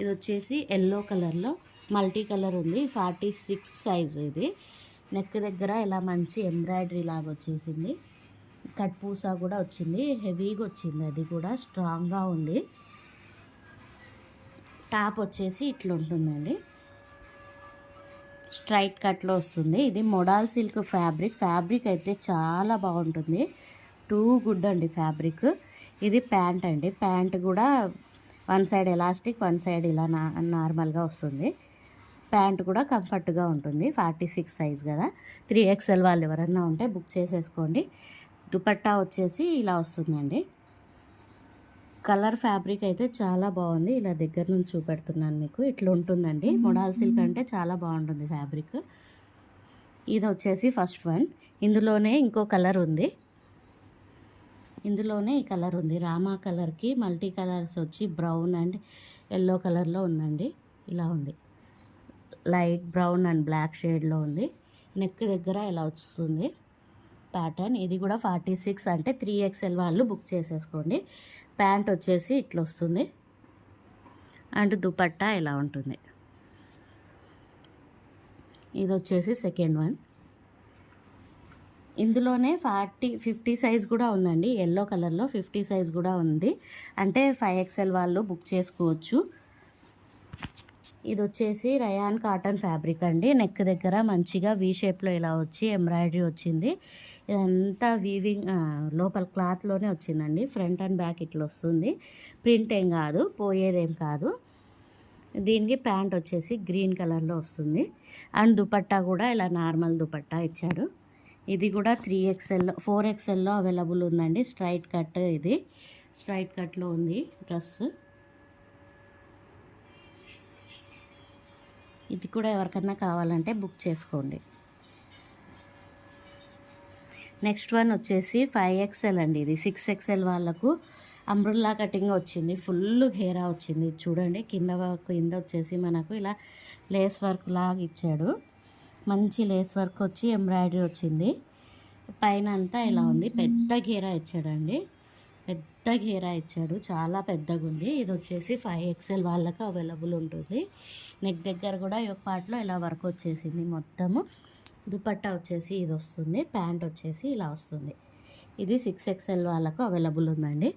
ఇది వచ్చేసి ఎల్లో కలర్లో మల్టీ కలర్ ఉంది. 46 సైజ్. ఇది నెక్ దగ్గర ఇలా మంచి ఎంబ్రాయిడరీ లాగా వచ్చేసింది. కట్ పూసా కూడా వచ్చింది. హెవీగా వచ్చింది, అది కూడా స్ట్రాంగ్గా ఉంది. టాప్ వచ్చేసి ఇట్లా ఉంటుందండి, స్ట్రైట్ కట్లో వస్తుంది. ఇది మోడల్ సిల్క్ ఫ్యాబ్రిక్ అయితే చాలా బాగుంటుంది. టూ గుడ్ అండి ఫ్యాబ్రిక్. ఇది ప్యాంట్ అండి. ప్యాంట్ కూడా one side elastic, one side ఇలా నార్మల్గా వస్తుంది. ప్యాంట్ కూడా కంఫర్ట్గా ఉంటుంది. 46 సైజ్ కదా. 3XL వాళ్ళు ఎవరన్నా ఉంటే బుక్ చేసేసుకోండి. దుపట్టా వచ్చేసి ఇలా వస్తుందండి. కలర్ ఫ్యాబ్రిక్ అయితే చాలా బాగుంది. ఇలా దగ్గర నుంచి చూపెడుతున్నాను మీకు. ఇట్లా ఉంటుందండి. మోడల్ సిల్క్ అంటే చాలా బాగుంటుంది ఫ్యాబ్రిక్. ఇది వచ్చేసి ఫస్ట్ వన్. ఇందులోనే ఇంకో కలర్ ఉంది. ఇందులోనే ఈ కలర్ ఉంది. రామా కలర్కి మల్టీ కలర్స్ వచ్చి బ్రౌన్ అండ్ ఎల్లో కలర్లో ఉందండి. ఇలా ఉంది, లైట్ బ్రౌన్ అండ్ బ్లాక్ షేడ్లో ఉంది. నెక్ దగ్గర ఇలా వస్తుంది ప్యాటర్న్. ఇది కూడా 46 అంటే 3XL వాళ్ళు బుక్ చేసేసుకోండి. ప్యాంట్ వచ్చేసి ఇట్లా వస్తుంది అండ్ దుపట్టా ఇలా ఉంటుంది. ఇది వచ్చేసి సెకండ్ వన్. ఇందులోనే 50 సైజ్ కూడా ఉందండి. ఎల్లో కలర్లో 50 సైజ్ కూడా ఉంది. అంటే 5XL వాళ్ళు బుక్ చేసుకోవచ్చు. ఇది వచ్చేసి రయాన్ కాటన్ ఫ్యాబ్రిక్ అండి. నెక్ దగ్గర మంచిగా వీ షేప్లో ఇలా వచ్చి ఎంబ్రాయిడరీ వచ్చింది. ఇదంతా వీవింగ్ లోపల క్లాత్లోనే వచ్చిందండి. ఫ్రంట్ అండ్ బ్యాక్ ఇట్లా వస్తుంది. ప్రింట్ ఏం కాదు, పోయేదేం కాదు. దీనికి ప్యాంట్ వచ్చేసి గ్రీన్ కలర్లో వస్తుంది అండ్ దుపట్టా కూడా ఇలా నార్మల్ దుపట్టా ఇచ్చాడు. ఇది కూడా 3XL 4XLలో అవైలబుల్ ఉందండి. స్ట్రైట్ కట్, ఇది స్ట్రైట్ కట్లో ఉంది డ్రెస్. ఇది కూడా ఎవరికన్నా కావాలంటే బుక్ చేసుకోండి. నెక్స్ట్ వన్ వచ్చేసి 5XL అండి. ఇది 6XL వాళ్ళకు అంబ్రెల్లా కటింగ్ వచ్చింది. ఫుల్ ఘేరా వచ్చింది. చూడండి, కింద వచ్చేసి మనకు ఇలా లేస్ వర్క్ లాగా ఇచ్చాడు. మంచి లేస్ వర్క్ వచ్చి ఎంబ్రాయిడరీ వచ్చింది. పైన అంతా ఇలా ఉంది. పెద్ద ఘేరా ఇచ్చాడండి, పెద్ద ఘేరా ఇచ్చాడు. చాలా పెద్దగా ఉంది. ఇది వచ్చేసి 5XL వాళ్ళకు అవైలబుల్ ఉంటుంది. నెక్ దగ్గర కూడా ఒక పార్ట్లో ఇలా వర్క్ వచ్చేసింది మొత్తము. దుపట్టా వచ్చేసి ఇది వస్తుంది. ప్యాంట్ వచ్చేసి ఇలా వస్తుంది. ఇది 6XL వాళ్ళకు అవైలబుల్ ఉందండి.